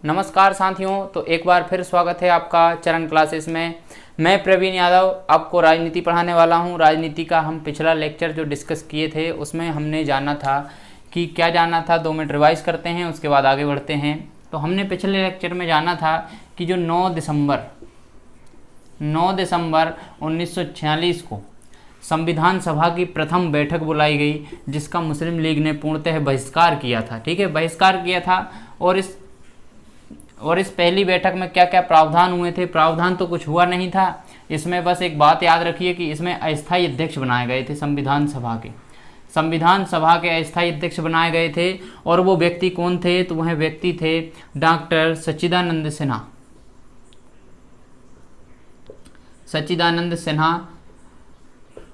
नमस्कार साथियों, तो एक बार फिर स्वागत है आपका चरण क्लासेस में। मैं प्रवीण यादव आपको राजनीति पढ़ाने वाला हूं। राजनीति का हम पिछला लेक्चर जो डिस्कस किए थे उसमें हमने जाना था कि क्या जाना था, 2 मिनट रिवाइज करते हैं उसके बाद आगे बढ़ते हैं। तो हमने पिछले लेक्चर में जाना था कि जो 9 दिसंबर 1946 को संविधान सभा की प्रथम बैठक बुलाई गई, जिसका मुस्लिम लीग ने पूर्णतः बहिष्कार किया था। ठीक है, बहिष्कार किया था। और इस पहली बैठक में क्या क्या प्रावधान हुए थे? प्रावधान तो कुछ हुआ नहीं था इसमें। बस एक बात याद रखिए कि इसमें अस्थायी अध्यक्ष बनाए गए थे। संविधान सभा के अस्थायी अध्यक्ष बनाए गए थे। और वो व्यक्ति कौन थे? तो वह व्यक्ति थे डॉक्टर सच्चिदानंद सिन्हा।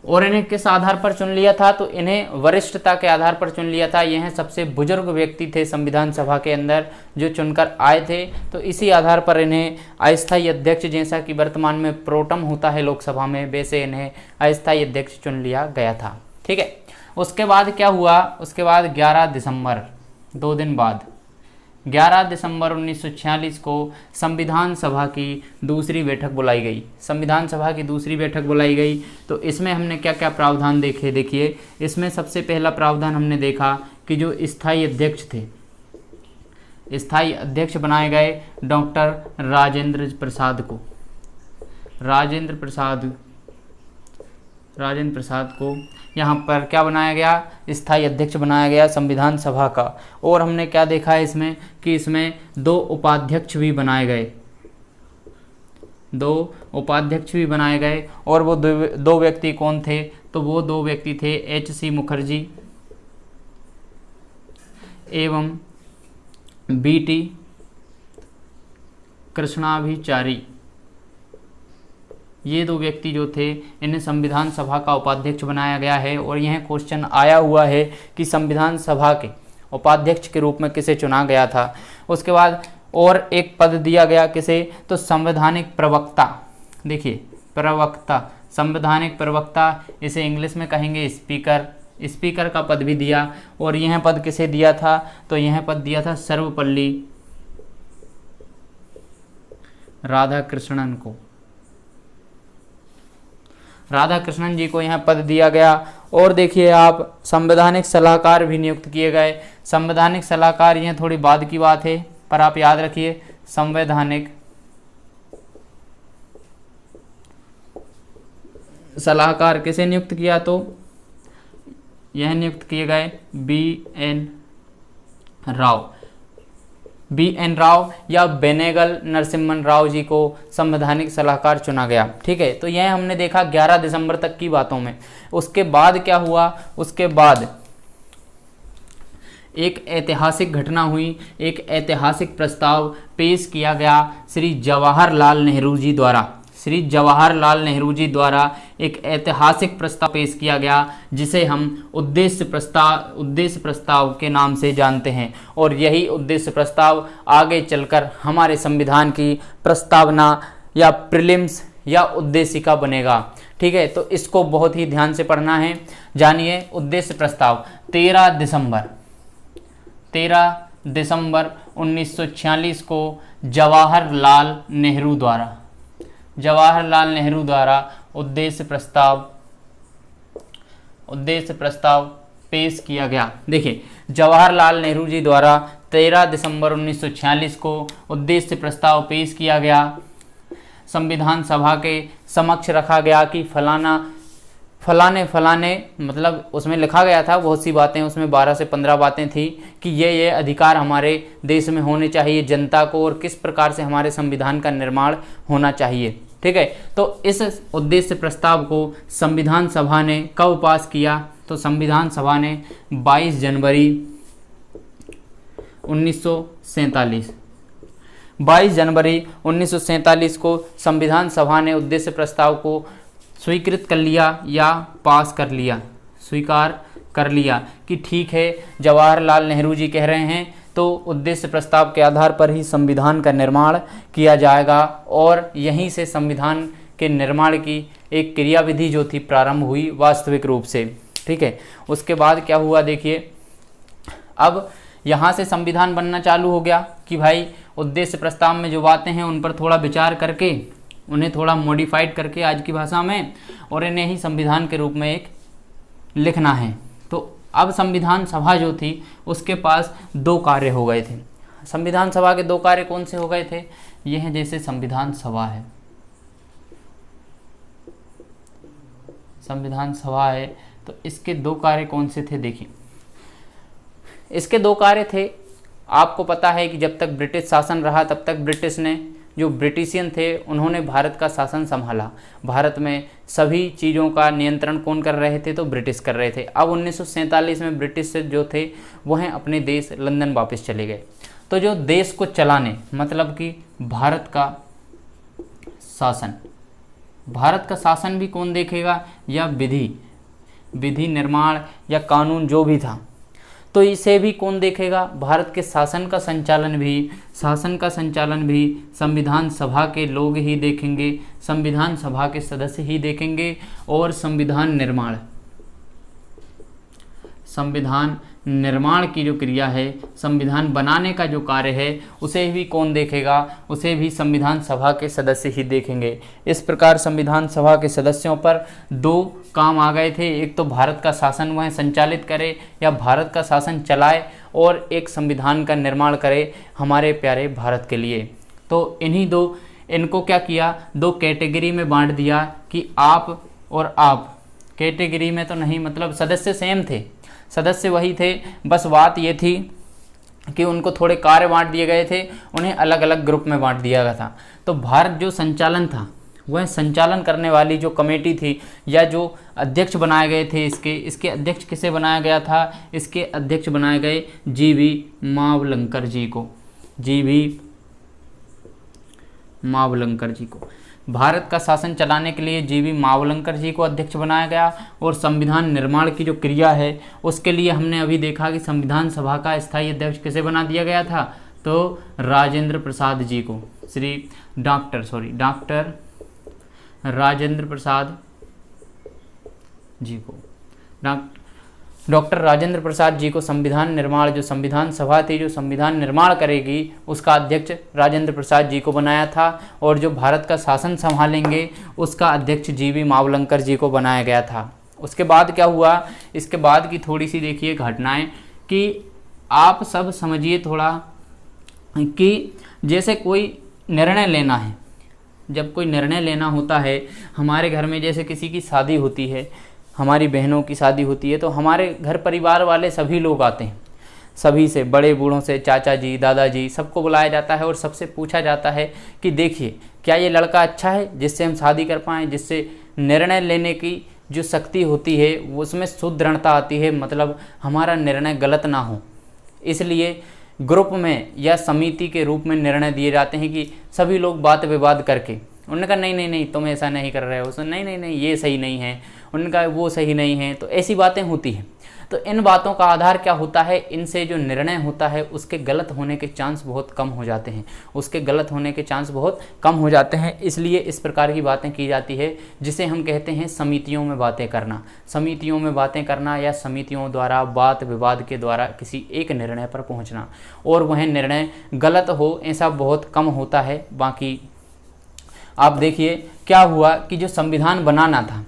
और इन्हें किस आधार पर चुन लिया था? तो इन्हें वरिष्ठता के आधार पर चुन लिया था। यह सबसे बुजुर्ग व्यक्ति थे संविधान सभा के अंदर जो चुनकर आए थे। तो इसी आधार पर इन्हें अस्थायी अध्यक्ष, जैसा कि वर्तमान में प्रोटम होता है लोकसभा में, वैसे इन्हें अस्थायी अध्यक्ष चुन लिया गया था। ठीक है, उसके बाद क्या हुआ? उसके बाद 11 दिसंबर, 2 दिन बाद 11 दिसंबर 1946 को संविधान सभा की दूसरी बैठक बुलाई गई। तो इसमें हमने क्या क्या प्रावधान देखे? देखिए, इसमें सबसे पहला प्रावधान हमने देखा कि जो स्थायी अध्यक्ष बनाए गए डॉक्टर राजेंद्र प्रसाद को यहाँ पर क्या बनाया गया? स्थायी अध्यक्ष बनाया गया संविधान सभा का। और हमने क्या देखा है इसमें कि इसमें 2 उपाध्यक्ष भी बनाए गए। और वो दो व्यक्ति कौन थे? तो वो 2 व्यक्ति थे H.C. मुखर्जी एवं B.T. कृष्णाभिचारी। ये 2 व्यक्ति जो थे, इन्हें संविधान सभा का उपाध्यक्ष बनाया गया है। और यह क्वेश्चन आया हुआ है कि संविधान सभा के उपाध्यक्ष के रूप में किसे चुना गया था। उसके बाद और एक पद दिया गया किसे? तो संवैधानिक प्रवक्ता। देखिए, संवैधानिक प्रवक्ता, इसे इंग्लिश में कहेंगे स्पीकर का पद भी दिया। और यह पद किसे दिया था? तो यह पद दिया था सर्वपल्ली राधाकृष्णन जी को यह पद दिया गया। और देखिए आप, संवैधानिक सलाहकार भी नियुक्त किए गए। संवैधानिक सलाहकार, यह थोड़ी बाद की बात है पर आप याद रखिए, संवैधानिक सलाहकार किसे नियुक्त किया? तो यह नियुक्त किए गए बी.एन. राव या बेनेगल नरसिम्हन राव जी को संवैधानिक सलाहकार चुना गया। ठीक है, तो यह हमने देखा 11 दिसंबर तक की बातों में। उसके बाद क्या हुआ? उसके बाद एक ऐतिहासिक घटना हुई। एक ऐतिहासिक प्रस्ताव पेश किया गया श्री जवाहरलाल नेहरू जी द्वारा एक ऐतिहासिक प्रस्ताव पेश किया गया, जिसे हम उद्देश्य प्रस्ताव के नाम से जानते हैं। और यही उद्देश्य प्रस्ताव आगे चलकर हमारे संविधान की प्रस्तावना या प्रीलिम्स या उद्देशिका बनेगा। ठीक है, तो इसको बहुत ही ध्यान से पढ़ना है। जानिए, उद्देश्य प्रस्ताव 13 दिसंबर 1946 को जवाहरलाल नेहरू द्वारा उद्देश्य प्रस्ताव पेश किया गया। देखिए, जवाहरलाल नेहरू जी द्वारा 13 दिसंबर 1946 को उद्देश्य प्रस्ताव पेश किया गया। संविधान सभा के समक्ष रखा गया कि फलाने, मतलब उसमें लिखा गया था बहुत सी बातें, उसमें 12 से 15 बातें थी कि ये अधिकार हमारे देश में होने चाहिए जनता को, और किस प्रकार से हमारे संविधान का निर्माण होना चाहिए। ठीक है, तो इस उद्देश्य प्रस्ताव को संविधान सभा ने कब पास किया? तो संविधान सभा ने 22 जनवरी 1947 को संविधान सभा ने उद्देश्य प्रस्ताव को स्वीकार कर लिया कि ठीक है, जवाहरलाल नेहरू जी कह रहे हैं तो उद्देश्य प्रस्ताव के आधार पर ही संविधान का निर्माण किया जाएगा। और यहीं से संविधान के निर्माण की एक क्रियाविधि जो थी प्रारंभ हुई वास्तविक रूप से। ठीक है, उसके बाद क्या हुआ? देखिए, अब यहाँ से संविधान बनना चालू हो गया कि भाई उद्देश्य प्रस्ताव में जो बातें हैं उन पर थोड़ा विचार करके उन्हें थोड़ा मॉडिफाइड करके आज की भाषा में और इन्हें ही संविधान के रूप में एक लिखना है। तो अब संविधान सभा जो थी उसके पास दो कार्य हो गए थे। संविधान सभा के दो कार्य कौन से हो गए थे? ये हैं जैसे संविधान सभा है, संविधान सभा है तो इसके दो कार्य कौन से थे? देखिए इसके दो कार्य थे। आपको पता है कि जब तक ब्रिटिश शासन रहा तब तक ब्रिटिश ने, जो ब्रिटिशियन थे उन्होंने भारत का शासन संभाला। भारत में सभी चीज़ों का नियंत्रण कौन कर रहे थे? तो ब्रिटिश कर रहे थे। अब 1947 में ब्रिटिश से जो थे वह अपने देश लंदन वापस चले गए। तो जो देश को चलाने मतलब कि भारत का शासन, भारत का शासन भी कौन देखेगा? या विधि निर्माण या कानून जो भी था तो इसे भी कौन देखेगा? भारत के शासन का संचालन भी संविधान सभा के लोग ही देखेंगे, संविधान सभा के सदस्य ही देखेंगे। और संविधान निर्माण की जो क्रिया है, संविधान बनाने का जो कार्य है उसे भी कौन देखेगा? उसे भी संविधान सभा के सदस्य ही देखेंगे। इस प्रकार संविधान सभा के सदस्यों पर दो काम आ गए थे। एक तो भारत का शासन वह संचालित करे या भारत का शासन चलाए, और एक संविधान का निर्माण करे हमारे प्यारे भारत के लिए। तो इनको क्या किया? दो कैटेगरी में बांट दिया कि आप और आप। कैटेगरी में तो नहीं, मतलब सदस्य सेम थे, सदस्य वही थे, बस बात ये थी कि उनको थोड़े कार्य बांट दिए गए थे, उन्हें अलग अलग ग्रुप में बांट दिया गया था। तो भारत जो संचालन था वह संचालन करने वाली जो कमेटी थी या जो अध्यक्ष बनाए गए थे, इसके अध्यक्ष किसे बनाया गया था? इसके अध्यक्ष बनाए गए जी.वी. मावलंकर जी को। भारत का शासन चलाने के लिए जी.वी. मावलंकर जी को अध्यक्ष बनाया गया। और संविधान निर्माण की जो क्रिया है उसके लिए हमने अभी देखा कि संविधान सभा का स्थायी अध्यक्ष किसे बना दिया गया था? तो राजेंद्र प्रसाद जी को, डॉक्टर राजेंद्र प्रसाद जी को, डॉक्टर राजेंद्र प्रसाद जी को संविधान निर्माण, जो संविधान सभा थी जो संविधान निर्माण करेगी उसका अध्यक्ष राजेंद्र प्रसाद जी को बनाया था। और जो भारत का शासन संभालेंगे उसका अध्यक्ष जी.वी. मावलंकर जी को बनाया गया था। उसके बाद क्या हुआ? इसके बाद की थोड़ी सी देखिए घटनाएं कि आप सब समझिए थोड़ा कि जैसे कोई निर्णय लेना है, जब कोई निर्णय लेना होता है हमारे घर में, जैसे किसी की शादी होती है, हमारी बहनों की शादी होती है तो हमारे घर परिवार वाले सभी लोग आते हैं, सभी से, बड़े बूढ़ों से, चाचा जी, दादाजी, सबको बुलाया जाता है और सबसे पूछा जाता है कि देखिए क्या ये लड़का अच्छा है जिससे हम शादी कर पाएँ, जिससे निर्णय लेने की जो शक्ति होती है वो उसमें सुदृढ़ता आती है, मतलब हमारा निर्णय गलत ना हो। इसलिए ग्रुप में या समिति के रूप में निर्णय दिए जाते हैं कि सभी लोग बात विवाद करके, उन्होंने कहा नहीं तुम ऐसा नहीं कर रहे हो, नहीं ये सही नहीं है, उनका वो सही नहीं है, तो ऐसी बातें होती हैं। तो इन बातों का आधार क्या होता है? इनसे जो निर्णय होता है उसके गलत होने के चांस बहुत कम हो जाते हैं, इसलिए इस प्रकार की बातें की जाती है जिसे हम कहते हैं समितियों में बातें करना या समितियों द्वारा वाद विवाद के द्वारा किसी एक निर्णय पर पहुंचना, और वह निर्णय गलत हो ऐसा बहुत कम होता है। बाकी आप देखिए क्या हुआ कि जो संविधान बनाना था,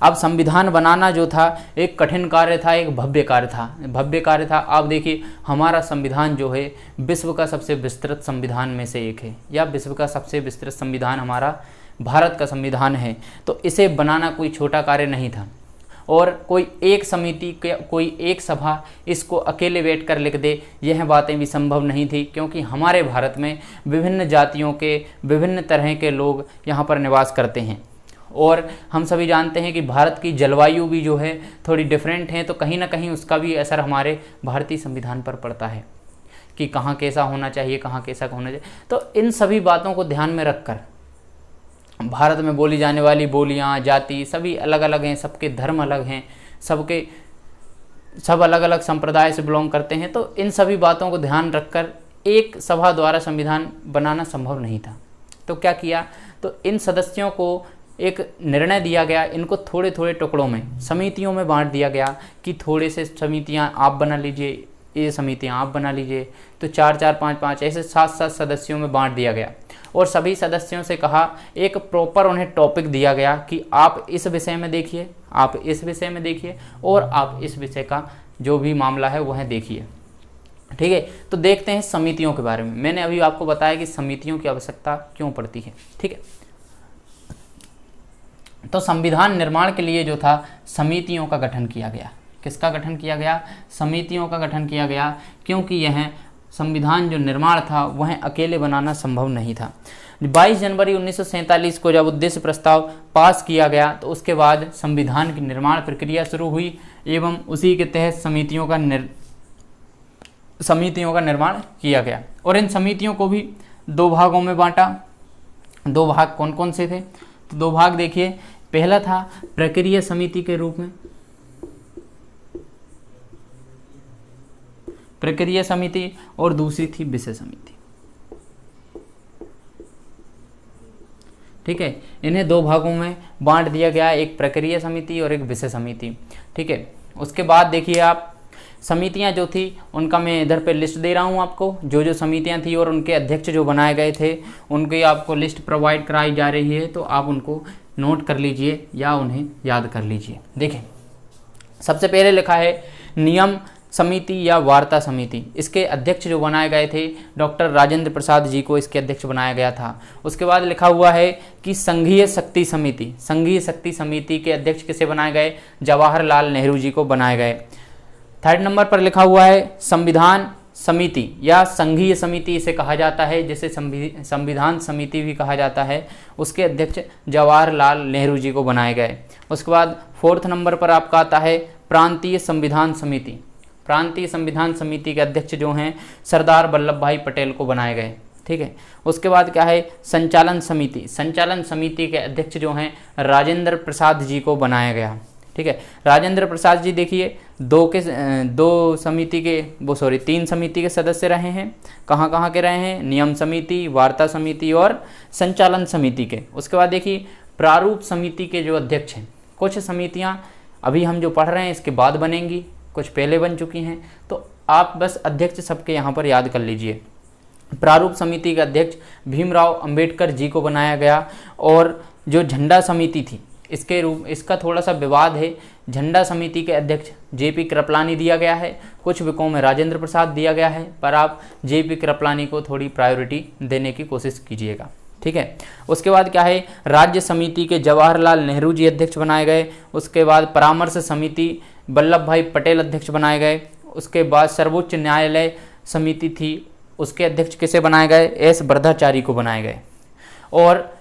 अब संविधान बनाना जो था एक कठिन कार्य था, एक भव्य कार्य था। आप देखिए हमारा संविधान जो है विश्व का सबसे विस्तृत संविधान में से एक है, या विश्व का सबसे विस्तृत संविधान हमारा भारत का संविधान है। तो इसे बनाना कोई छोटा कार्य नहीं था, और कोई एक समिति के, कोई एक सभा इसको अकेले बैठ कर लिख दे, यह बातें भी संभव नहीं थी, क्योंकि हमारे भारत में विभिन्न जातियों के, विभिन्न तरह के लोग यहाँ पर निवास करते हैं। और हम सभी जानते हैं कि भारत की जलवायु भी जो है थोड़ी डिफरेंट है, तो कहीं ना कहीं उसका भी असर हमारे भारतीय संविधान पर पड़ता है कि कहाँ कैसा होना चाहिए, कहाँ कैसा होना चाहिए। तो इन सभी बातों को ध्यान में रखकर भारत में बोली जाने वाली बोलियाँ, जाति सभी अलग अलग हैं, सबके धर्म अलग हैं, सब अलग अलग संप्रदाय से बिलोंग करते हैं। तो इन सभी बातों को ध्यान रखकर एक सभा द्वारा संविधान बनाना संभव नहीं था। तो क्या किया? तो इन सदस्यों को एक निर्णय दिया गया, इनको थोड़े थोड़े टुकड़ों में, समितियों में बांट दिया गया कि थोड़े से समितियां आप बना लीजिए, ये समितियां आप बना लीजिए। तो 4 4 5 5 ऐसे 7 7 सदस्यों में बांट दिया गया और सभी सदस्यों से कहा, एक प्रॉपर उन्हें टॉपिक दिया गया कि आप इस विषय में देखिए, आप इस विषय में देखिए और आप इस विषय का जो भी मामला है वह देखिए। ठीक है, तो देखते हैं समितियों के बारे में। मैंने अभी आपको बताया कि समितियों की आवश्यकता क्यों पड़ती है। ठीक है, तो संविधान निर्माण के लिए जो था समितियों का गठन किया गया। किसका गठन किया गया? समितियों का गठन किया गया, क्योंकि यह संविधान जो निर्माण था वह अकेले बनाना संभव नहीं था। 22 जनवरी 1947 को जब उद्देश्य प्रस्ताव पास किया गया तो उसके बाद संविधान की निर्माण प्रक्रिया शुरू हुई एवं उसी के तहत समितियों का निर्माण किया गया और इन समितियों को भी 2 भागों में बांटा। 2 भाग कौन कौन से थे? तो 2 भाग देखिए, पहला था प्रक्रिया समिति के रूप में, प्रक्रिया समिति, और दूसरी थी विषय समिति। ठीक है, इन्हें 2 भागों में बांट दिया गया, एक प्रक्रिया समिति और एक विषय समिति। ठीक है, उसके बाद देखिए आप समितियां जो थी उनका मैं इधर पे लिस्ट दे रहा हूं आपको, जो जो समितियां थी और उनके अध्यक्ष जो बनाए गए थे उनकी आपको लिस्ट प्रोवाइड कराई जा रही है, तो आप उनको नोट कर लीजिए या उन्हें याद कर लीजिए। देखें, सबसे पहले लिखा है नियम समिति या वार्ता समिति। इसके अध्यक्ष जो बनाए गए थे डॉक्टर राजेंद्र प्रसाद जी को इसके अध्यक्ष बनाया गया था। उसके बाद लिखा हुआ है कि संघीय शक्ति समिति, संघीय शक्ति समिति के अध्यक्ष किसे बनाए गए? जवाहरलाल नेहरू जी को बनाए गए। 3rd नंबर पर लिखा हुआ है संविधान समिति या संघीय समिति इसे कहा जाता है, जिसे संविधान समिति भी कहा जाता है। उसके अध्यक्ष जवाहरलाल नेहरू जी को बनाए गए। उसके बाद 4th नंबर पर आपका आता है प्रांतीय संविधान समिति। प्रांतीय संविधान समिति के अध्यक्ष जो हैं सरदार वल्लभ भाई पटेल को बनाए गए। ठीक है, उसके बाद क्या है संचालन समिति। संचालन समिति के अध्यक्ष जो हैं राजेंद्र प्रसाद जी को बनाया गया। ठीक है, राजेंद्र प्रसाद जी देखिए 3 समिति के सदस्य रहे हैं। कहाँ कहाँ के रहे हैं? नियम समिति, वार्ता समिति और संचालन समिति के। उसके बाद देखिए प्रारूप समिति के जो अध्यक्ष हैं, कुछ समितियाँ अभी हम जो पढ़ रहे हैं इसके बाद बनेंगी, कुछ पहले बन चुकी हैं, तो आप बस अध्यक्ष सबके यहाँ पर याद कर लीजिए। प्रारूप समिति का अध्यक्ष भीमराव अंबेडकर जी को बनाया गया और जो झंडा समिति थी इसका थोड़ा सा विवाद है। झंडा समिति के अध्यक्ष जेपी कृपलानी दिया गया है, कुछ विकों में राजेंद्र प्रसाद दिया गया है, पर आप जेपी कृपलानी को थोड़ी प्रायोरिटी देने की कोशिश कीजिएगा। ठीक है, उसके बाद क्या है राज्य समिति के जवाहरलाल नेहरू जी अध्यक्ष बनाए गए। उसके बाद परामर्श समिति वल्लभ भाई पटेल अध्यक्ष बनाए गए। उसके बाद सर्वोच्च न्यायालय समिति थी, उसके अध्यक्ष किसे बनाए गए? एस वर्धाचारी को बनाए गए। और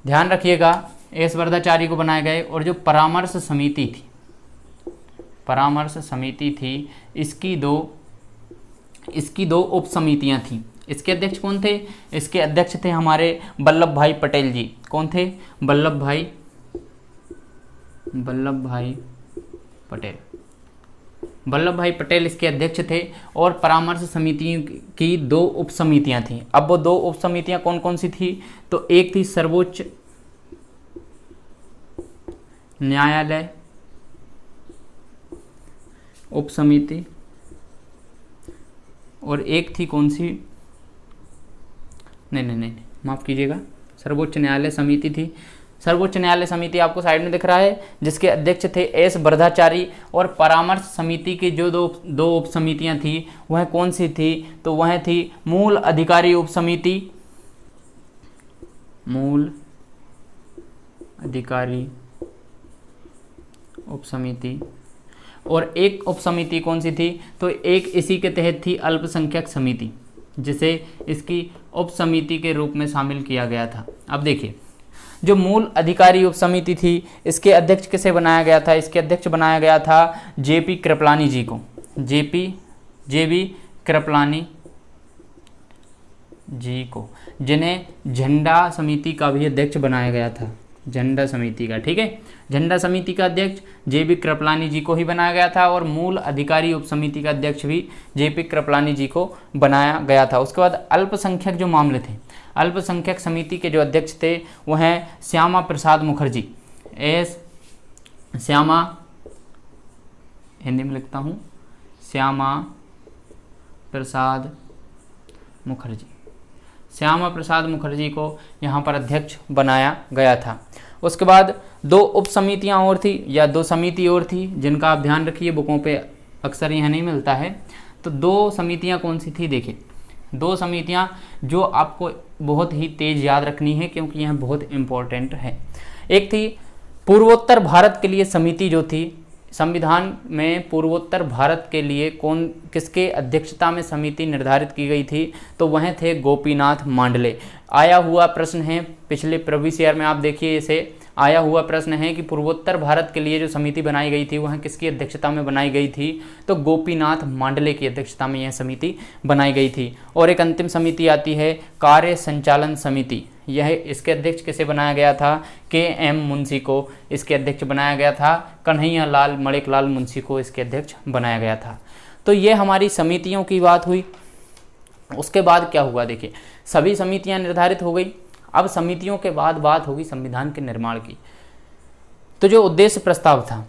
ध्यान रखिएगा एस वर्धाचारी को बनाए गए। और जो परामर्श समिति थी इसकी दो उप समितियां थी। इसके अध्यक्ष कौन थे? इसके अध्यक्ष थे हमारे वल्लभ भाई पटेल जी। कौन थे? वल्लभ भाई पटेल। वल्लभ भाई पटेल इसके अध्यक्ष थे और परामर्श समितियों की 2 उप समितियां थी। अब वो 2 उप समितियां कौन कौन सी थी? तो एक थी सर्वोच्च न्यायालय उप समिति और एक थी कौन सी? नहीं, माफ कीजिएगा, सर्वोच्च न्यायालय समिति थी। सर्वोच्च न्यायालय समिति आपको साइड में दिख रहा है, जिसके अध्यक्ष थे एस वर्धाचारी। और परामर्श समिति की जो दो उप समितियां थी वह कौन सी थी? तो वह थी मूल अधिकारी उप समिति, मूल अधिकारी उप समिति, और एक उप समिति कौन सी थी? तो एक इसी के तहत थी अल्पसंख्यक समिति, जिसे इसकी उप समिति के रूप में शामिल किया गया था। अब देखिए जो मूल अधिकारी उप समिति थी इसके अध्यक्ष किसे बनाया गया था? इसके अध्यक्ष बनाया गया था जेपी कृपलानी जी को। जेबी कृपलानी जी को, जिन्हें झंडा समिति का भी अध्यक्ष बनाया गया था। झंडा समिति का, ठीक है, झंडा समिति का अध्यक्ष जेबी कृपलानी जी को ही बनाया गया था और मूल अधिकारी उप समिति का अध्यक्ष भी जेपी कृपलानी जी को बनाया गया था। उसके बाद अल्पसंख्यक जो मामले थे, अल्पसंख्यक समिति के जो अध्यक्ष थे वह हैं श्यामा प्रसाद मुखर्जी। श्यामा, हिंदी में लिखता हूँ, श्यामा प्रसाद मुखर्जी, श्यामा प्रसाद मुखर्जी को यहाँ पर अध्यक्ष बनाया गया था। उसके बाद 2 उप समितियाँ और थी या 2 समिति और थी जिनका आप ध्यान रखिए, बुकों पे अक्सर यह नहीं मिलता है। तो 2 समितियाँ कौन सी थी, देखिए 2 समितियाँ जो आपको बहुत ही तेज याद रखनी है क्योंकि यह बहुत इम्पोर्टेंट है। एक थी पूर्वोत्तर भारत के लिए समिति जो थी, संविधान में पूर्वोत्तर भारत के लिए किसके अध्यक्षता में समिति निर्धारित की गई थी, तो वह थे गोपीनाथ मांडले। आया हुआ प्रश्न है, पिछले प्रीवियस ईयर में आप देखिए इसे आया हुआ प्रश्न है कि पूर्वोत्तर भारत के लिए जो समिति बनाई गई थी वह किसकी अध्यक्षता में बनाई गई थी, तो गोपीनाथ मांडले की अध्यक्षता में यह समिति बनाई गई थी। और एक अंतिम समिति आती है कार्य संचालन समिति, यह इसके अध्यक्ष किसे बनाया गया था, के.एम. मुंशी को इसके अध्यक्ष बनाया गया था, कन्हैया लाल मणिकलाल मुंशी को इसके अध्यक्ष बनाया गया था। तो ये हमारी समितियों की बात हुई। उसके बाद क्या हुआ, देखिए सभी समितियां निर्धारित हो गई। अब समितियों के बाद बात होगी संविधान के निर्माण की। तो जो उद्देश्य प्रस्ताव था,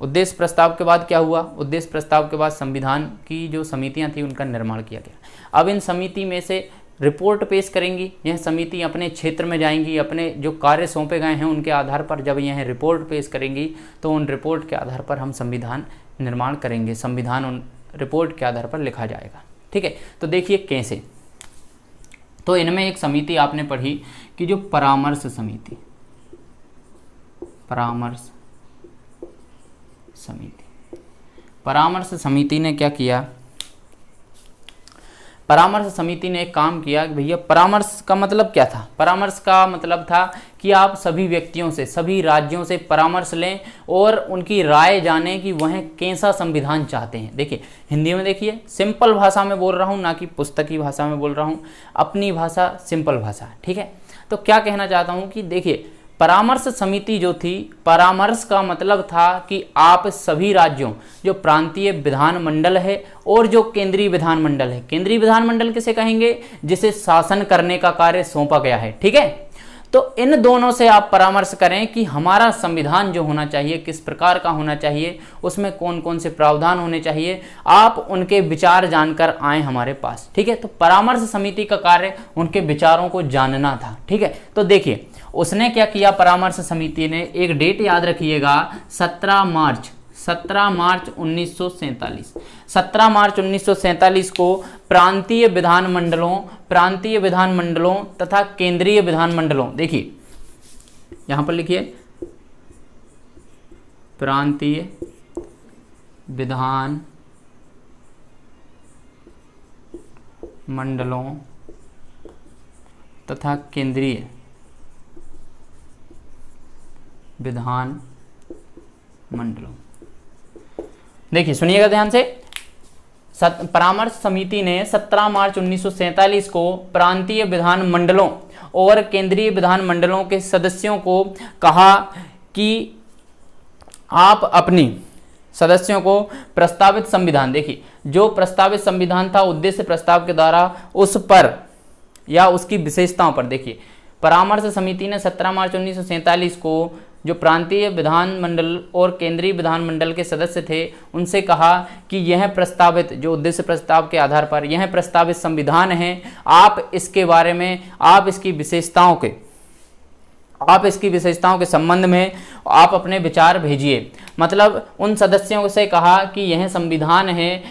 उद्देश्य प्रस्ताव के बाद क्या हुआ, उद्देश्य प्रस्ताव के बाद संविधान की जो समितियां थी उनका निर्माण किया गया। अब इन समिति में से रिपोर्ट पेश करेंगी, यह समिति अपने क्षेत्र में जाएंगी, अपने जो कार्य सौंपे गए हैं उनके आधार पर जब यह रिपोर्ट पेश करेंगी तो उन रिपोर्ट के आधार पर हम संविधान निर्माण करेंगे, संविधान उन रिपोर्ट के आधार पर लिखा जाएगा। ठीक है, तो देखिए कैसे। तो इनमें एक समिति आपने पढ़ी कि जो परामर्श समिति, परामर्श समिति, परामर्श समिति ने क्या किया, परामर्श समिति ने एक काम किया कि भैया परामर्श का मतलब क्या था, परामर्श का मतलब था कि आप सभी व्यक्तियों से, सभी राज्यों से परामर्श लें और उनकी राय जानें कि वह कैसा संविधान चाहते हैं। देखिए हिंदी में देखिए सिंपल भाषा में बोल रहा हूँ, ना कि पुस्तकी भाषा में बोल रहा हूँ, अपनी भाषा सिंपल भाषा। ठीक है, तो क्या कहना चाहता हूँ कि देखिए परामर्श समिति जो थी, परामर्श का मतलब था कि आप सभी राज्यों, जो प्रांतीय विधानमंडल है और जो केंद्रीय विधानमंडल है, केंद्रीय विधानमंडल किसे कहेंगे, जिसे शासन करने का कार्य सौंपा गया है। ठीक है, तो इन दोनों से आप परामर्श करें कि हमारा संविधान जो होना चाहिए किस प्रकार का होना चाहिए, उसमें कौन कौन से प्रावधान होने चाहिए, आप उनके विचार जानकर आए हमारे पास। ठीक है, तो परामर्श समिति का कार्य उनके विचारों को जानना था। ठीक है, तो देखिए उसने क्या किया, परामर्श समिति ने एक डेट याद रखिएगा 17 मार्च 1947। 17 मार्च 1947 को प्रांतीय विधानमंडलों तथा केंद्रीय विधानमंडलों, देखिए यहां पर लिखिए प्रांतीय विधानमंडलों तथा केंद्रीय विधानमंडलों, देखिए सुनिएगा ध्यान से। परामर्श समिति ने 17 मार्च 1947 को प्रांतीय विधानमंडलों और केंद्रीय विधानमंडलों के सदस्यों को कहा कि आप अपनी सदस्यों को प्रस्तावित संविधान, देखिए जो प्रस्तावित संविधान था उद्देश्य प्रस्ताव के द्वारा उस पर या उसकी विशेषताओं पर, देखिए परामर्श समिति ने 17 मार्च 1947 को जो प्रांतीय विधानमंडल और केंद्रीय विधानमंडल के सदस्य थे उनसे कहा कि यह प्रस्तावित जो उद्देश्य प्रस्ताव के आधार पर यह प्रस्तावित संविधान है, आप इसके बारे में, आप इसकी विशेषताओं के संबंध में आप अपने विचार भेजिए। मतलब उन सदस्यों से कहा कि यह संविधान है,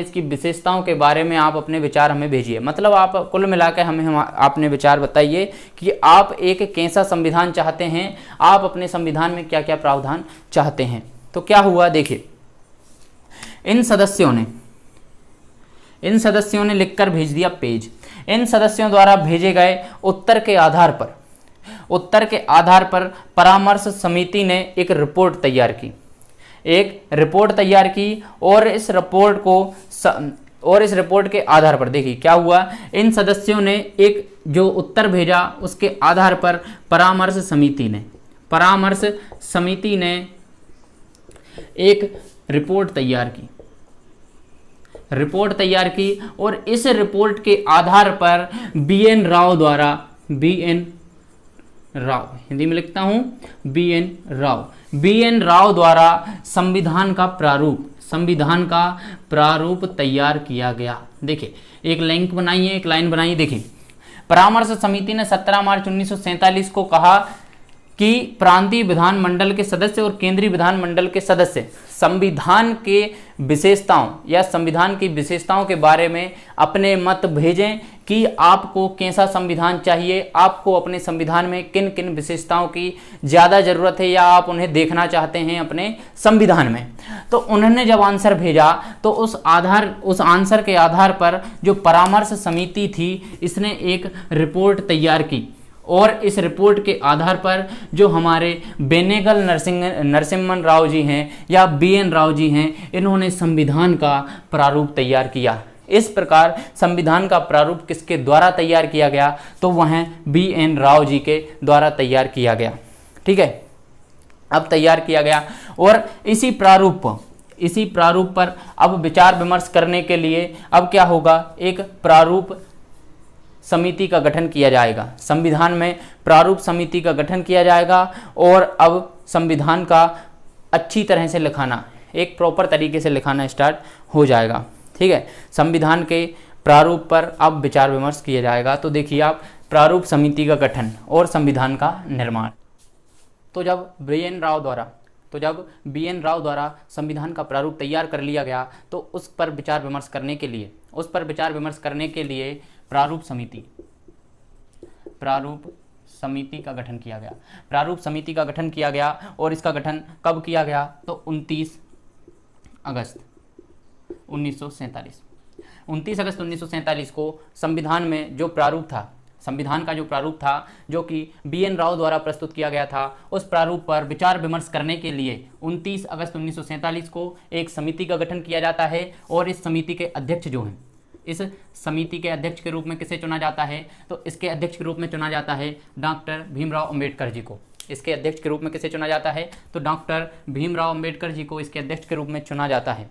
इसकी विशेषताओं के बारे में आप अपने विचार हमें भेजिए। मतलब आप कुल मिलाकर हमें अपने विचार बताइए कि आप एक कैसा संविधान चाहते हैं, आप अपने संविधान में क्या क्या प्रावधान चाहते हैं। तो क्या हुआ, देखिए इन सदस्यों ने लिखकर भेज दिया पेज। इन सदस्यों द्वारा भेजे गए उत्तर के आधार पर परामर्श समिति ने एक रिपोर्ट तैयार की और इस रिपोर्ट के आधार पर देखिए क्या हुआ, इन सदस्यों ने एक जो उत्तर भेजा उसके आधार पर परामर्श समिति ने एक रिपोर्ट तैयार की और इस रिपोर्ट के आधार पर बी.एन. राव, हिंदी में लिखता हूं बी.एन. राव द्वारा संविधान का प्रारूप संविधान का प्रारूप तैयार किया गया। देखिए एक लिंक बनाइए, एक लाइन बनाइए। देखिए परामर्श समिति ने 17 मार्च 1947 को कहा कि प्रांतीय विधानमंडल के सदस्य और केंद्रीय विधानमंडल के सदस्य संविधान के विशेषताओं या संविधान की विशेषताओं के बारे में अपने मत भेजें कि आपको कैसा संविधान चाहिए, आपको अपने संविधान में किन किन विशेषताओं की ज़्यादा ज़रूरत है या आप उन्हें देखना चाहते हैं अपने संविधान में। तो उन्होंने जब आंसर भेजा तो उस आंसर के आधार पर जो परामर्श समिति थी इसने एक रिपोर्ट तैयार की और इस रिपोर्ट के आधार पर जो हमारे बेनेगल नरसिम्हन राव जी हैं या BN राव जी हैं, इन्होंने संविधान का प्रारूप तैयार किया। इस प्रकार संविधान का प्रारूप किसके द्वारा तैयार किया गया, तो वह BN राव जी के द्वारा तैयार किया गया। ठीक है, अब तैयार किया गया और इसी प्रारूप पर अब विचार विमर्श करने के लिए अब क्या होगा, एक प्रारूप समिति का गठन किया जाएगा। संविधान में प्रारूप समिति का गठन किया जाएगा और अब संविधान का अच्छी तरह से लिखाना, एक प्रॉपर तरीके से लिखाना स्टार्ट हो जाएगा। ठीक है, संविधान के प्रारूप पर अब विचार विमर्श किया जाएगा। तो देखिए आप, प्रारूप समिति का गठन और संविधान का निर्माण। तो जब BN राव द्वारा संविधान का प्रारूप तैयार कर लिया गया तो उस पर विचार विमर्श करने के लिए प्रारूप समिति का गठन किया गया। प्रारूप समिति का गठन किया गया और इसका गठन कब किया गया, तो 29 अगस्त 1947 को संविधान में जो प्रारूप था, संविधान का जो प्रारूप था जो कि BN राव द्वारा प्रस्तुत किया गया था, उस प्रारूप पर विचार विमर्श करने के लिए 29 अगस्त 1947 को एक समिति का गठन किया जाता है। और इस समिति के अध्यक्ष जो हैं, इस समिति के अध्यक्ष के रूप में किसे चुना जाता है, तो इसके अध्यक्ष के रूप में चुना जाता है डॉक्टर भीमराव अंबेडकर जी को। इसके अध्यक्ष के रूप में किसे चुना जाता है, तो डॉक्टर भीमराव अंबेडकर जी को इसके अध्यक्ष के रूप में चुना जाता है।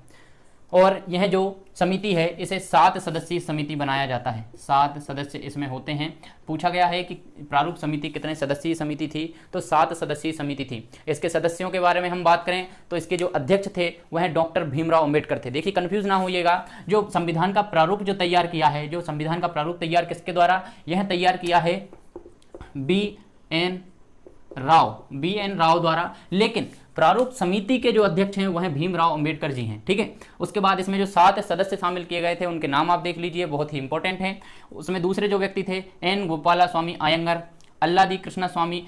और यह जो समिति है इसे 7 सदस्यीय समिति बनाया जाता है। 7 सदस्य इसमें होते हैं। पूछा गया है कि प्रारूप समिति कितने सदस्यीय समिति थी, तो 7 सदस्यीय समिति थी। इसके सदस्यों के बारे में हम बात करें तो इसके जो अध्यक्ष थे वह डॉक्टर भीमराव अंबेडकर थे। देखिए कंफ्यूज ना होइएगा, जो संविधान का प्रारूप जो तैयार किया है, जो संविधान का प्रारूप तैयार किसके द्वारा, यह तैयार किया है BN राव द्वारा, लेकिन प्रारूप समिति के जो अध्यक्ष हैं वह भीमराव अंबेडकर जी हैं। ठीक है, उसके बाद इसमें जो 7 सदस्य शामिल किए गए थे उनके नाम आप देख लीजिए, बहुत ही इंपॉर्टेंट हैं। उसमें दूसरे जो व्यक्ति थे N गोपालास्वामी अयंगर, अल्लादी कृष्णस्वामी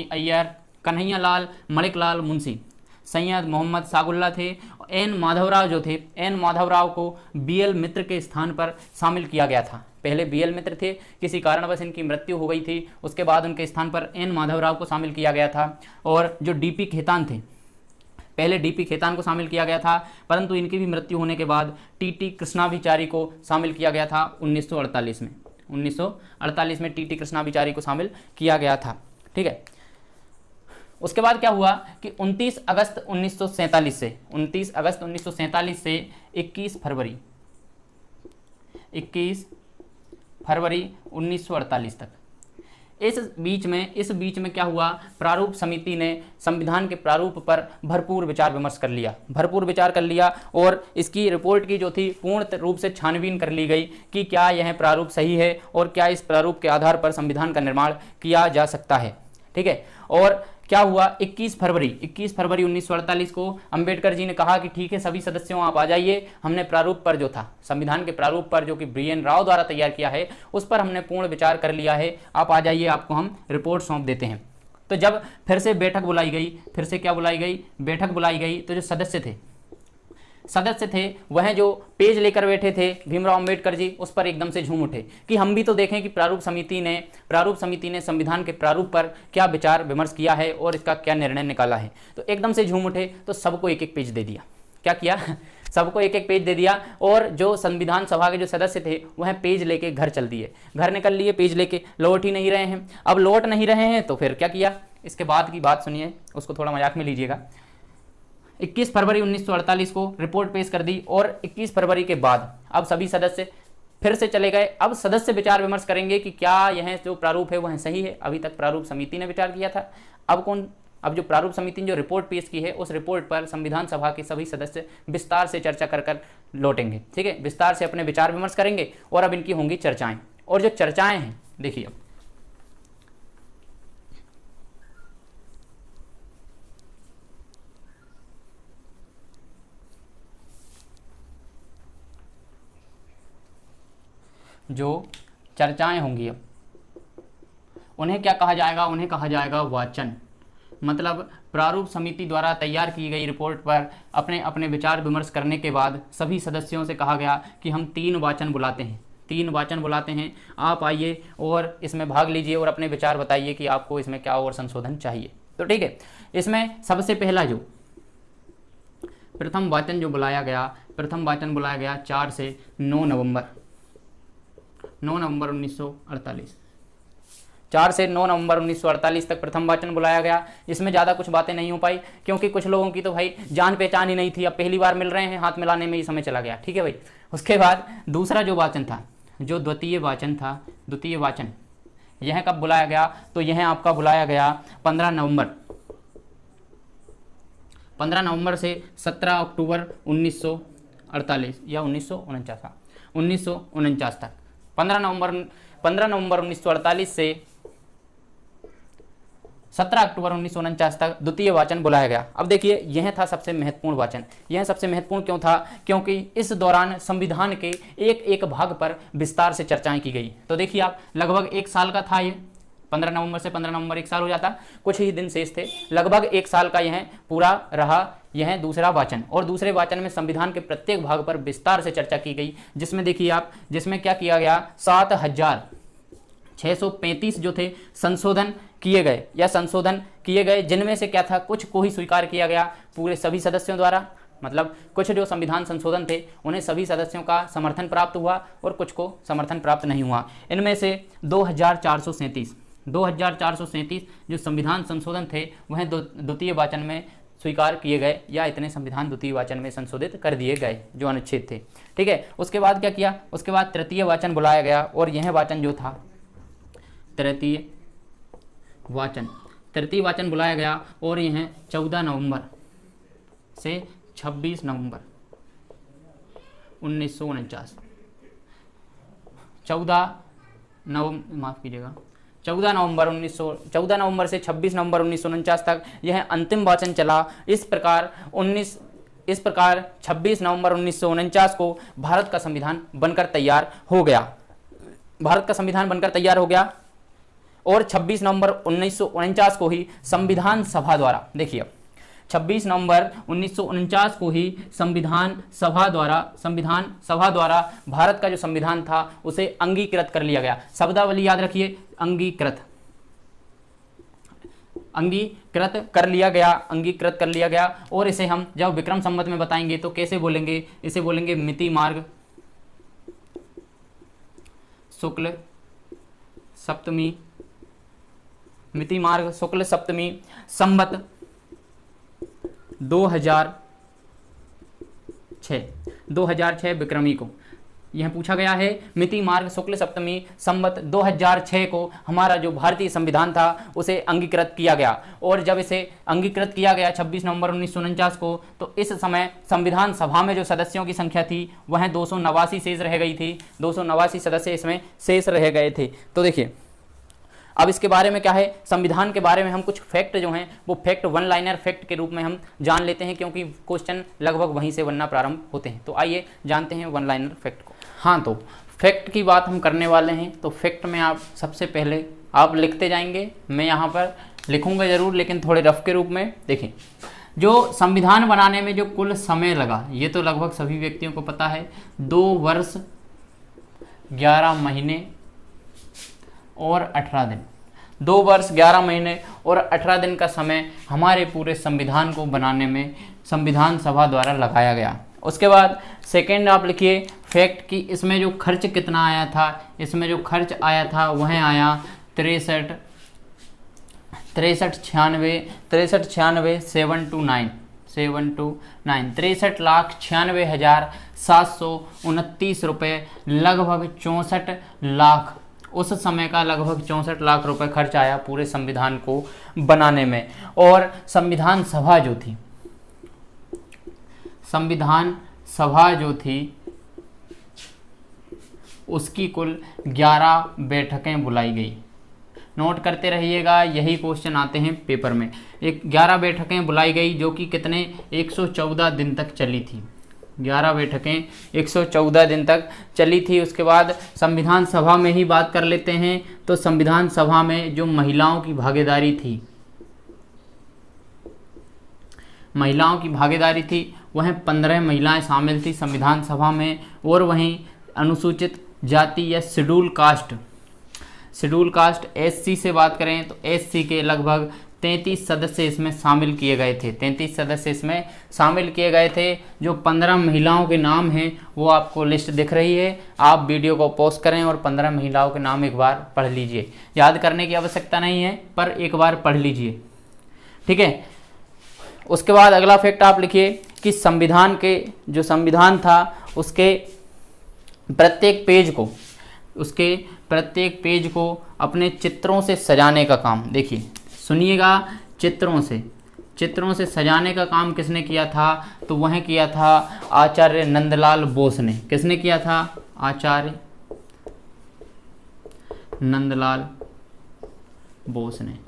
अय्यर, कन्हैयालाल मणिकलाल मुंशी, सैयद मोहम्मद सागुल्ला थे। N माधवराव जो थे, N माधवराव को BL मित्र के स्थान पर शामिल किया गया था। पहले BL मित्र थे, किसी कारणवश इनकी मृत्यु हो गई थी, उसके बाद उनके स्थान पर N माधवराव को शामिल किया गया था। और जो DP खेतान थे, पहले DP खेतान को शामिल किया गया था, परंतु इनकी भी मृत्यु होने के बाद TT कृष्णाभिचारी को शामिल किया गया था 1948 में। 1948 में TT कृष्णाभिचारी को शामिल किया गया था। ठीक है, उसके बाद क्या हुआ कि 29 अगस्त 1947 से 21 फरवरी 1948 तक, इस बीच में क्या हुआ, प्रारूप समिति ने संविधान के प्रारूप पर भरपूर विचार विमर्श कर लिया और इसकी रिपोर्ट की जो थी पूर्ण रूप से छानबीन कर ली गई कि क्या यह प्रारूप सही है और क्या इस प्रारूप के आधार पर संविधान का निर्माण किया जा सकता है। ठीक है, और क्या हुआ, 21 फरवरी 1948 को अंबेडकर जी ने कहा कि ठीक है सभी सदस्यों आप आ जाइए, हमने प्रारूप पर जो था, संविधान के प्रारूप पर जो कि BN राव द्वारा तैयार किया है उस पर हमने पूर्ण विचार कर लिया है, आप आ जाइए, आपको हम रिपोर्ट सौंप देते हैं। तो जब फिर से बैठक बुलाई गई, तो जो सदस्य थे वह जो पेज लेकर बैठे थे भीमराव अंबेडकर जी, उस पर एकदम से झूम उठे कि हम भी तो देखें कि प्रारूप समिति ने संविधान के प्रारूप पर क्या विचार विमर्श किया है और इसका क्या निर्णय निकाला है। तो एकदम से झूम उठे, तो सबको एक एक पेज दे दिया। क्या किया, सबको एक एक पेज दे दिया और जो संविधान सभा के जो सदस्य थे वह पेज लेके घर चल दिए, घर निकल लिए, पेज लेके लौट ही नहीं रहे हैं। अब लौट नहीं रहे हैं तो फिर क्या किया, इसके बाद की बात सुनिए, उसको थोड़ा मजाक में लीजिएगा। 21 फरवरी 1948 को रिपोर्ट पेश कर दी और 21 फरवरी के बाद अब सभी सदस्य फिर से चले गए। अब सदस्य विचार विमर्श करेंगे कि क्या यह जो प्रारूप है वह सही है। अभी तक प्रारूप समिति ने विचार किया था, अब कौन अब जो प्रारूप समिति ने जो रिपोर्ट पेश की है, उस रिपोर्ट पर संविधान सभा के सभी सदस्य विस्तार से चर्चा कर लौटेंगे। ठीक है, विस्तार से अपने विचार विमर्श करेंगे और अब इनकी होंगी चर्चाएं। और जो चर्चाएं हैं, देखिए जो चर्चाएं होंगी अब उन्हें क्या कहा जाएगा, उन्हें कहा जाएगा वाचन। मतलब प्रारूप समिति द्वारा तैयार की गई रिपोर्ट पर अपने अपने विचार विमर्श करने के बाद सभी सदस्यों से कहा गया कि हम 3 वाचन बुलाते हैं, 3 वाचन बुलाते हैं, आप आइए और इसमें भाग लीजिए और अपने विचार बताइए कि आपको इसमें क्या और संशोधन चाहिए। तो ठीक है, इसमें सबसे पहला जो प्रथम वाचन जो बुलाया गया, प्रथम वाचन बुलाया गया 4 से 9 नवंबर 1948, 4 से 9 नवंबर 1948 तक प्रथम वाचन बुलाया गया। इसमें ज़्यादा कुछ बातें नहीं हो पाई क्योंकि कुछ लोगों की तो भाई जान पहचान ही नहीं थी, अब पहली बार मिल रहे हैं, हाथ मिलाने में ही समय चला गया। ठीक है भाई। उसके बाद दूसरा जो वाचन था, जो द्वितीय वाचन था, द्वितीय वाचन यह कब बुलाया गया, तो यह आपका बुलाया गया 15 नवंबर से 17 अक्टूबर 1948 या 1949 तक। 15 नवंबर 1948 से 17 अक्टूबर 1949 तक द्वितीय वाचन बुलाया गया। अब देखिए, यह था सबसे महत्वपूर्ण वाचन। यह सबसे महत्वपूर्ण क्यों था, क्योंकि इस दौरान संविधान के एक एक भाग पर विस्तार से चर्चाएं की गई। तो देखिए आप, लगभग 1 साल का था ये, 15 नवंबर से 15 नवंबर 1 साल हो जाता, कुछ ही दिन शेष थे, लगभग 1 साल का यह पूरा रहा यह दूसरा वाचन। और दूसरे वाचन में संविधान के प्रत्येक भाग पर विस्तार से चर्चा की गई, जिसमें देखिए आप, जिसमें क्या किया गया, 7,635 जो थे संशोधन किए गए या संशोधन किए गए, जिनमें से क्या था, कुछ को ही स्वीकार किया गया पूरे सभी सदस्यों द्वारा। मतलब कुछ जो संविधान संशोधन थे उन्हें सभी सदस्यों का समर्थन प्राप्त हुआ और कुछ को समर्थन प्राप्त नहीं हुआ। इनमें से 2437 जो संविधान संशोधन थे वह द्वितीय वाचन में स्वीकार किए गए, या इतने संविधान द्वितीय वाचन में संशोधित कर दिए गए जो अनुच्छेद थे। ठीक है, उसके बाद क्या किया, उसके बाद तृतीय वाचन बुलाया गया, और यह वाचन जो था तृतीय वाचन बुलाया गया, और यह 14 नवंबर से 26 नवंबर 1949, 14 नवंबर से 26 नवंबर 1949 तक यह अंतिम वाचन चला। इस प्रकार 26 नवंबर 1949 को भारत का संविधान बनकर तैयार हो गया। भारत का संविधान बनकर तैयार हो गया और 26 नवंबर 1949 को ही संविधान सभा द्वारा, देखिए 26 नवंबर 1949 को ही संविधान सभा द्वारा भारत का जो संविधान था उसे अंगीकृत कर लिया गया। शब्दावली याद रखिए, अंगीकृत कर लिया गया। और इसे हम जब विक्रम संवत में बताएंगे तो कैसे बोलेंगे, इसे बोलेंगे मिति मार्ग शुक्ल सप्तमी संवत 2006 विक्रमी को यह पूछा गया है। मिति मार्ग शुक्ल सप्तमी संवत 2006 को हमारा जो भारतीय संविधान था उसे अंगीकृत किया गया। और जब इसे अंगीकृत किया गया 26 नवंबर 1949 को, तो इस समय संविधान सभा में जो सदस्यों की संख्या थी वह 289 शेष रह गई थी। 289 सदस्य इसमें शेष रह गए थे। तो देखिए अब इसके बारे में क्या है, संविधान के बारे में हम कुछ फैक्ट जो हैं वो फैक्ट वन लाइनर फैक्ट के रूप में हम जान लेते हैं, क्योंकि क्वेश्चन लगभग वहीं से बनना प्रारंभ होते हैं। तो आइए जानते हैं वन लाइनर फैक्ट को। हाँ, तो फैक्ट की बात हम करने वाले हैं। तो फैक्ट में आप सबसे पहले आप लिखते जाएंगे, मैं यहाँ पर लिखूँगा ज़रूर लेकिन थोड़े रफ के रूप में। देखिए, जो संविधान बनाने में जो कुल समय लगा, ये तो लगभग सभी व्यक्तियों को पता है, 2 वर्ष 11 महीने और 18 दिन। 2 वर्ष 11 महीने और 18 दिन का समय हमारे पूरे संविधान को बनाने में संविधान सभा द्वारा लगाया गया। उसके बाद सेकेंड आप लिखिए फैक्ट की, इसमें जो खर्च कितना आया था, इसमें जो खर्च आया था वह आया 63 63,96,729 रुपये, लगभग 64 लाख उस समय का लगभग 64 लाख रुपए खर्च आया पूरे संविधान को बनाने में। और संविधान सभा जो थी, संविधान सभा जो थी उसकी कुल 11 बैठकें बुलाई गई। नोट करते रहिएगा, यही क्वेश्चन आते हैं पेपर में। 11 बैठकें बुलाई गई जो कि कितने 114 दिन तक चली थी। 11 बैठकें 114 दिन तक चली थी। उसके बाद संविधान सभा में ही बात कर लेते हैं। तो संविधान सभा में जो महिलाओं की भागीदारी थी, महिलाओं की भागीदारी थी, वह 15 महिलाएं शामिल थी संविधान सभा में। और वहीं अनुसूचित जाति या शेड्यूल कास्ट एससी से बात करें तो एससी के लगभग 33 सदस्य इसमें शामिल किए गए थे। 33 सदस्य इसमें शामिल किए गए थे। जो 15 महिलाओं के नाम हैं वो आपको लिस्ट दिख रही है। आप वीडियो को पॉज करें और 15 महिलाओं के नाम एक बार पढ़ लीजिए। याद करने की आवश्यकता नहीं है, पर एक बार पढ़ लीजिए, ठीक है। उसके बाद अगला फैक्ट आप लिखिए कि संविधान के जो संविधान था उसके प्रत्येक पेज को अपने चित्रों से सजाने का काम, देखिए सुनिएगा, चित्रों से सजाने का काम किसने किया था? तो वह किया था आचार्य नंदलाल बोस ने। किसने किया था? आचार्य नंदलाल बोस ने।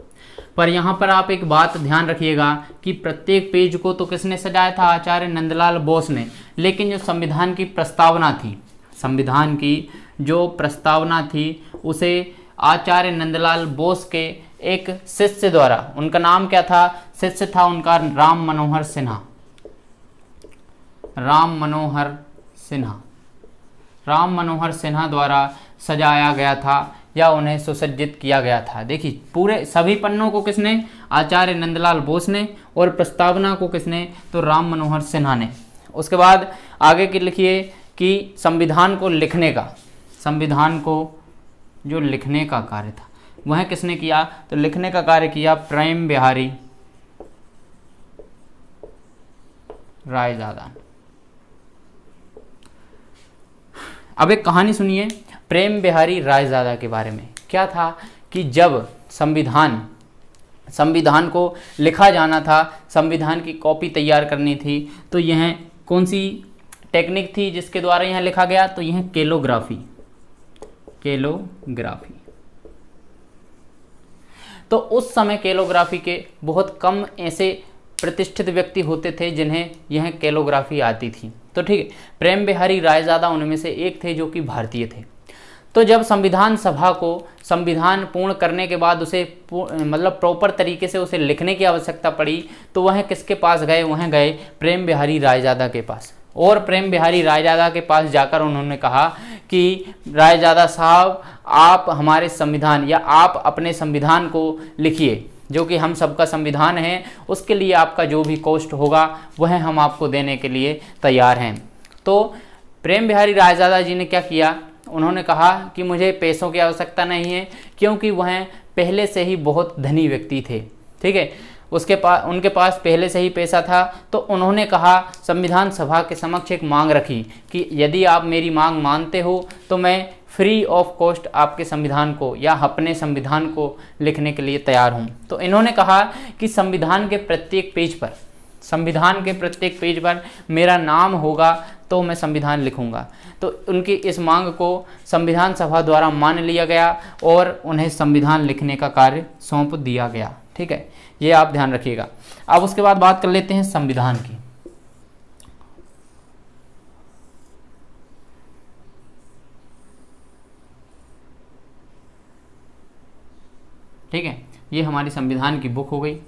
पर यहाँ पर आप एक बात ध्यान रखिएगा कि प्रत्येक पेज को तो किसने सजाया था? आचार्य नंदलाल बोस ने। लेकिन जो संविधान की प्रस्तावना थी, संविधान की जो प्रस्तावना थी उसे आचार्य नंदलाल बोस के एक शिष्य द्वारा, उनका नाम क्या था? शिष्य था उनका राम मनोहर सिन्हा। राम मनोहर सिन्हा द्वारा सजाया गया था या उन्हें सुसज्जित किया गया था। देखिए पूरे सभी पन्नों को किसने? आचार्य नंदलाल बोस ने। और प्रस्तावना को किसने? तो राम मनोहर सिन्हा ने। उसके बाद आगे की लिखिए कि संविधान को जो लिखने का कार्य था वह किसने किया? तो लिखने का कार्य किया प्रेम बिहारी रायजादा। अब एक कहानी सुनिए प्रेम बिहारी रायजादा के बारे में। क्या था कि जब संविधान को लिखा जाना था, संविधान की कॉपी तैयार करनी थी, तो यह कौन सी टेक्निक थी जिसके द्वारा यह लिखा गया? तो यह कैलोग्राफी। तो उस समय कैलोग्राफी के बहुत कम ऐसे प्रतिष्ठित व्यक्ति होते थे जिन्हें यह कैलोग्राफी आती थी। तो ठीक है, प्रेम बिहारी रायजादा उनमें से एक थे जो कि भारतीय थे। तो जब संविधान सभा को संविधान पूर्ण करने के बाद उसे मतलब प्रॉपर तरीके से उसे लिखने की आवश्यकता पड़ी, तो वह किसके पास गए? वह गए प्रेम बिहारी रायजादा के पास। और प्रेम बिहारी रायजादा के पास जाकर उन्होंने कहा कि रायजादा साहब, आप हमारे संविधान या आप अपने संविधान को लिखिए, जो कि हम सबका संविधान है, उसके लिए आपका जो भी कॉस्ट होगा वह हम आपको देने के लिए तैयार हैं। तो प्रेम बिहारी रायजादा जी ने क्या किया? उन्होंने कहा कि मुझे पैसों की आवश्यकता नहीं है, क्योंकि वह पहले से ही बहुत धनी व्यक्ति थे, ठीक है, उनके पास पहले से ही पैसा था। तो उन्होंने कहा, संविधान सभा के समक्ष एक मांग रखी कि यदि आप मेरी मांग मानते हो तो मैं फ्री ऑफ कॉस्ट आपके संविधान को या अपने संविधान को लिखने के लिए तैयार हूँ। तो इन्होंने कहा कि संविधान के प्रत्येक पेज पर मेरा नाम होगा तो मैं संविधान लिखूंगा। तो उनकी इस मांग को संविधान सभा द्वारा मान लिया गया और उन्हें संविधान लिखने का कार्य सौंप दिया गया। ठीक है, ये आप ध्यान रखिएगा। अब उसके बाद बात कर लेते हैं संविधान की। ठीक है, ये हमारी संविधान की बुक हो गई।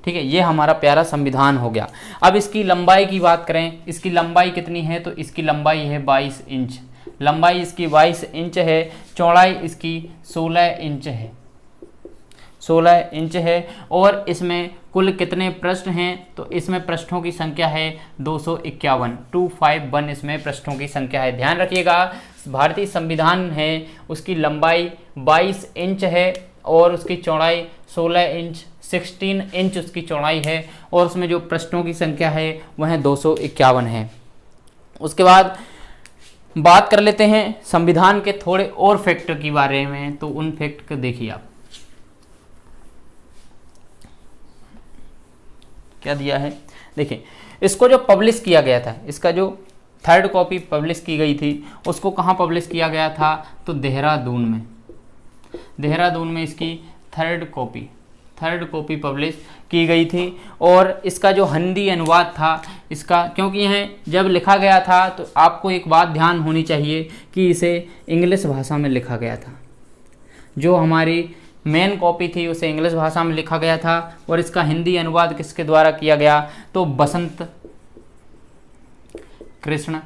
ठीक है, ये हमारा प्यारा संविधान हो गया। अब इसकी लंबाई की बात करें, इसकी लंबाई कितनी है? तो इसकी लंबाई है 22 इंच। लंबाई इसकी 22 इंच है, चौड़ाई इसकी 16 इंच है। 16 इंच है। और इसमें कुल कितने पृष्ठ हैं? तो इसमें पृष्ठों की संख्या है 251, 251 इसमें पृष्ठों की संख्या है। ध्यान रखिएगा, भारतीय संविधान है उसकी लंबाई 22 इंच है और उसकी चौड़ाई 16 इंच 16 इंच उसकी चौड़ाई है और उसमें जो पृष्ठों की संख्या है वह 251 है। उसके बाद बात कर लेते हैं संविधान के थोड़े और फैक्ट के बारे में, तो उन फैक्ट को देखिए आप क्या दिया है। देखिए, इसको जो पब्लिश किया गया था, इसका जो 3rd कॉपी पब्लिश की गई थी उसको कहाँ पब्लिश किया गया था, तो देहरादून में। देहरादून में इसकी 3rd कॉपी पब्लिश की गई थी। और इसका जो हिंदी अनुवाद था इसका, क्योंकि यह जब लिखा गया था तो आपको एक बात ध्यान होनी चाहिए कि इसे इंग्लिश भाषा में लिखा गया था। जो हमारी मेन कॉपी थी उसे इंग्लिश भाषा में लिखा गया था और इसका हिंदी अनुवाद किसके द्वारा किया गया, तो बसंत कृष्ण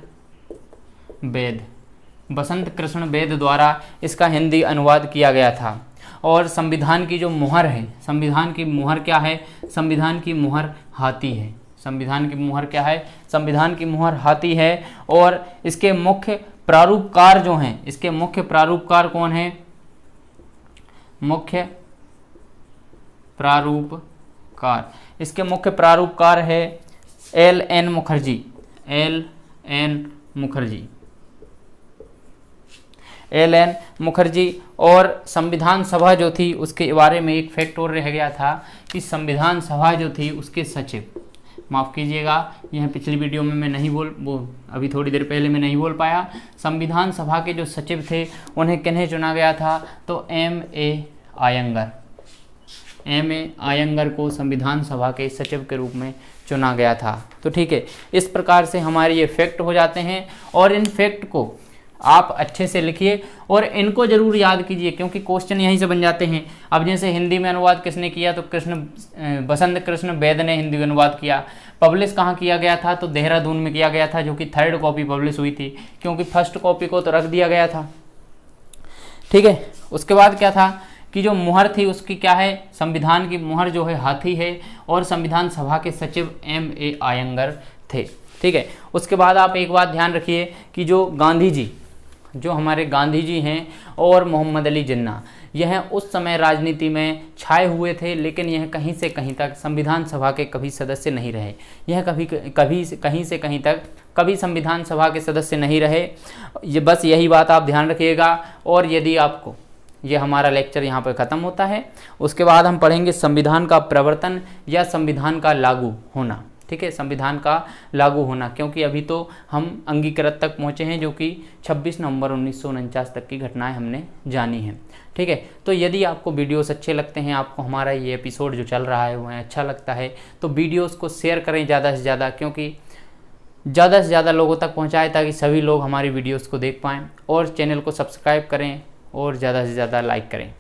बेद द्वारा इसका हिंदी अनुवाद किया गया था। और संविधान की जो मुहर है, संविधान की मुहर क्या है, संविधान की मुहर हाथी है। संविधान की मुहर क्या है, संविधान की मुहर हाथी है। और इसके मुख्य प्रारूपकार जो हैं, इसके मुख्य प्रारूपकार कौन है, मुख्य प्रारूपकार, इसके मुख्य प्रारूपकार है L.N. मुखर्जी। और संविधान सभा जो थी उसके बारे में एक फैक्ट और रह गया था कि संविधान सभा जो थी उसके सचिव, माफ़ कीजिएगा यह पिछली वीडियो में मैं नहीं अभी थोड़ी देर पहले मैं नहीं बोल पाया। संविधान सभा के जो सचिव थे उन्हें किन्हें चुना गया था, तो M.A. अयंगर को संविधान सभा के सचिव के रूप में चुना गया था। तो ठीक है, इस प्रकार से हमारे ये फैक्ट हो जाते हैं और इन फैक्ट को आप अच्छे से लिखिए और इनको जरूर याद कीजिए क्योंकि क्वेश्चन यहीं से बन जाते हैं। अब जैसे हिंदी में अनुवाद किसने किया, तो बसंत कृष्ण बेद ने हिंदी अनुवाद किया। पब्लिश कहाँ किया गया था, तो देहरादून में किया गया था, जो कि 3rd कॉपी पब्लिश हुई थी, क्योंकि 1st कॉपी को तो रख दिया गया था। ठीक है, उसके बाद क्या था कि जो मुहर थी उसकी क्या है, संविधान की मुहर जो है हाथी है और संविधान सभा के सचिव M.A. अयंगर थे। ठीक है, उसके बाद आप एक बात ध्यान रखिए कि जो हमारे गांधी जी हैं और मोहम्मद अली जिन्ना, यह उस समय राजनीति में छाए हुए थे, लेकिन यह कहीं से कहीं तक संविधान सभा के कभी सदस्य नहीं रहे। यह कहीं से कहीं तक कभी संविधान सभा के सदस्य नहीं रहे। बस यही बात आप ध्यान रखिएगा। और यदि आपको ये हमारा लेक्चर यहाँ पर ख़त्म होता है, उसके बाद हम पढ़ेंगे संविधान का प्रवर्तन या संविधान का लागू होना। ठीक है, संविधान का लागू होना, क्योंकि अभी तो हम अंगीकृत तक पहुँचे हैं, जो कि 26 नवंबर 1949 तक की घटनाएं हमने जानी हैं। ठीक है, तो यदि आपको वीडियोस अच्छे लगते हैं, आपको हमारा ये एपिसोड जो चल रहा है वह अच्छा लगता है, तो वीडियोस को शेयर करें ज़्यादा से ज़्यादा, क्योंकि ज़्यादा से ज़्यादा लोगों तक पहुँचाएं ताकि सभी लोग हमारी वीडियोज़ को देख पाएँ। और चैनल को सब्सक्राइब करें और ज़्यादा से ज़्यादा लाइक करें।